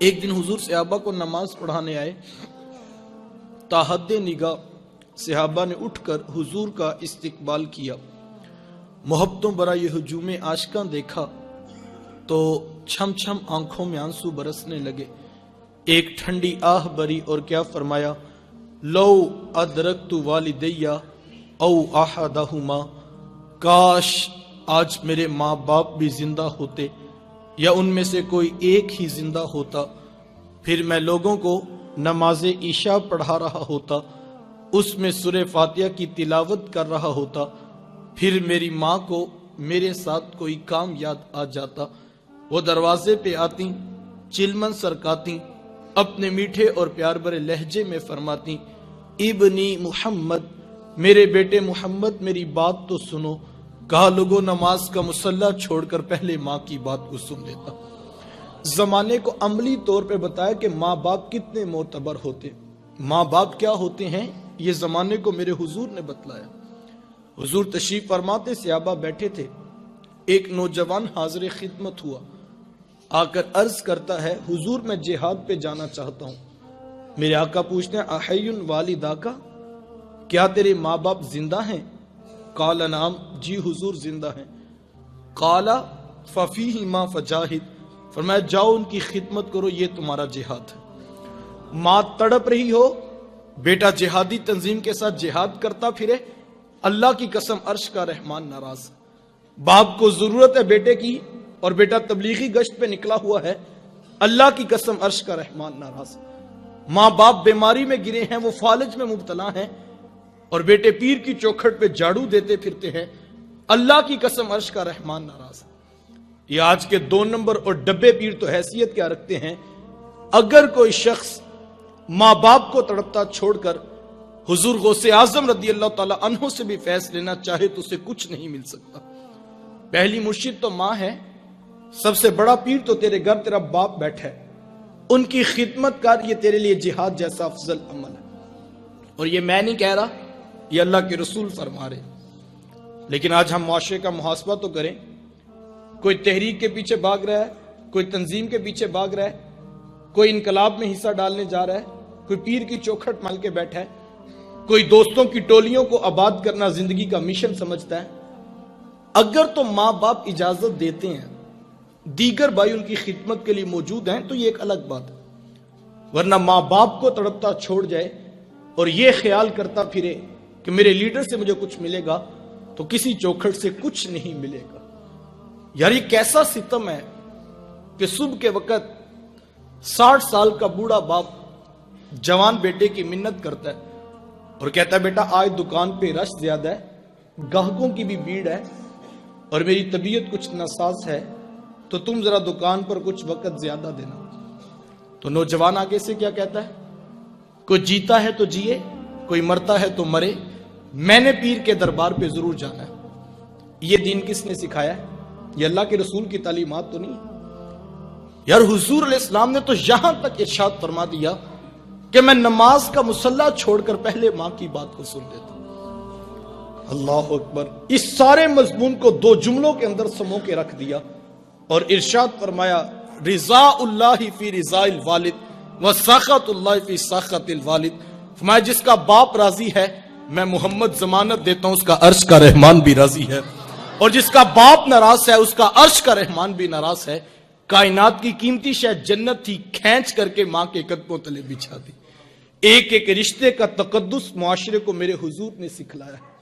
ایک دن حضور صحابہ کو نماز پڑھانے آئے، تاحد نگاہ صحابہ نے اٹھ کر حضور کا استقبال کیا، محبتوں برا یہ ہجوم عاشقاں دیکھا تو چھم چھم آنکھوں میں آنسو برسنے لگے، ایک ٹھنڈی آہ بری اور کیا فرمایا، لو ادرکت والدیا او احدہما، کاش آج میرے ماں باپ بھی زندہ ہوتے یا ان میں سے کوئی ایک ہی زندہ ہوتا، پھر میں لوگوں کو نماز عشاء پڑھا رہا ہوتا، اس میں سورہ فاتحہ کی تلاوت کر رہا ہوتا، پھر میری ماں کو میرے ساتھ کوئی کام یاد آ جاتا، وہ دروازے پہ آتی، چلمن سرکاتی، اپنے میٹھے اور پیار بھرے لہجے میں فرماتی، ابنی محمد، میرے بیٹے محمد میری بات تو سنو۔ کہا لوگوں نماز کا مصلی چھوڑ کر پہلے ماں کی بات کو سن لیتا۔ زمانے کو عملی طور پہ بتایا کہ ماں باپ کتنے معتبر ہوتے، ماں باپ کیا ہوتے ہیں، یہ زمانے کو میرے حضور نے بتلایا۔ حضور تشریف فرماتے، صحابہ بیٹھے تھے، ایک نوجوان حاضر خدمت ہوا، آ کر عرض کرتا ہے، حضور میں جہاد پہ جانا چاہتا ہوں۔ میرے آقا پوچھتے ہیں، احی والداک، کیا تیرے ماں باپ زندہ ہیں؟ قال نعم، جی حضور زندہ ہیں۔ قال ففیہما فجاہد، فرمایا جاؤ ان کی خدمت کرو، یہ تمہارا جہاد ہے۔ ماں تڑپ رہی ہو، بیٹا جہادی تنظیم کے ساتھ جہاد کرتا پھرے، اللہ کی قسم عرش کا رحمان ناراض۔ باپ کو ضرورت ہے بیٹے کی اور بیٹا تبلیغی گشت پہ نکلا ہوا ہے، اللہ کی قسم عرش کا رحمان ناراض۔ ماں باپ بیماری میں گرے ہیں، وہ فالج میں مبتلا ہیں، اور بیٹے پیر کی چوکھٹ پہ جھاڑو دیتے پھرتے ہیں، اللہ کی قسم عرش کا رحمان ناراض۔ یہ آج کے 2 نمبر اور ڈبے پیر تو حیثیت کیا رکھتے ہیں؟ اگر کوئی شخص ماں باپ کو تڑپتا چھوڑ کر حضور غوث اعظم رضی اللہ تعالی عنہ سے بھی فیض لینا چاہے تو اسے کچھ نہیں مل سکتا۔ پہلی مرشد تو ماں ہے، سب سے بڑا پیر تو تیرے گھر تیرا باپ بیٹھا ہے، ان کی خدمت کر، یہ تیرے لیے جہاد جیسا افضل عمل ہے۔ اور یہ میں نہیں کہہ رہا، یہ اللہ کے رسول فرما رہے۔ لیکن آج ہم معاشرے کا محاسبہ تو کریں، کوئی تحریک کے پیچھے بھاگ رہا ہے، کوئی تنظیم کے پیچھے بھاگ رہا ہے، کوئی انقلاب میں حصہ ڈالنے جا رہا ہے، کوئی پیر کی چوکھٹ مل کے بیٹھا ہے، کوئی دوستوں کی ٹولیوں کو آباد کرنا زندگی کا مشن سمجھتا ہے۔ اگر تو ماں باپ اجازت دیتے ہیں، دیگر بھائی ان کی خدمت کے لیے موجود ہیں، تو یہ ایک الگ بات ہے، ورنہ ماں باپ کو تڑپتا چھوڑ جائے اور یہ خیال کرتا پھرے کہ میرے لیڈر سے مجھے کچھ ملے گا، تو کسی چوکھٹ سے کچھ نہیں ملے گا۔ یار یہ کیسا ستم ہے کہ صبح کے وقت 60 سال کا بوڑھا باپ جوان بیٹے کی منت کرتا ہے اور کہتا ہے، بیٹا آج دکان پہ رش زیادہ ہے، گاہکوں کی بھی بھیڑ ہے، اور میری طبیعت کچھ ناساز ہے، تو تم ذرا دکان پر کچھ وقت زیادہ دینا۔ تو نوجوان آگے سے کیا کہتا ہے، کوئی جیتا ہے تو جیے، کوئی مرتا ہے تو مرے، میں نے پیر کے دربار پہ ضرور جانا ہے۔ یہ دین کس نے سکھایا ہے؟ یہ اللہ کے رسول کی تعلیمات تو نہیں۔ یار حضور علیہ السلام نے تو یہاں تک ارشاد فرما دیا کہ میں نماز کا مصلی چھوڑ کر پہلے ماں کی بات کو سن لیتا ہوں۔ اللہ اکبر۔ اس سارے مضمون کو 2 جملوں کے اندر سمو کے رکھ دیا اور ارشاد فرمایا، رضا اللہ فی رضا الوالد و سخط اللہ فی سخط الوالد۔ فرمایا جس کا باپ راضی ہے، میں محمد ضمانت دیتا ہوں اس کا عرش کا رحمان بھی راضی ہے، اور جس کا باپ ناراض ہے اس کا عرش کا رحمان بھی ناراض ہے۔ کائنات کی قیمتی شے جنت تھی، کھینچ کر کے ماں کے قدموں تلے بچھا دی۔ ایک ایک رشتے کا تقدس معاشرے کو میرے حضور نے سکھلایا ہے۔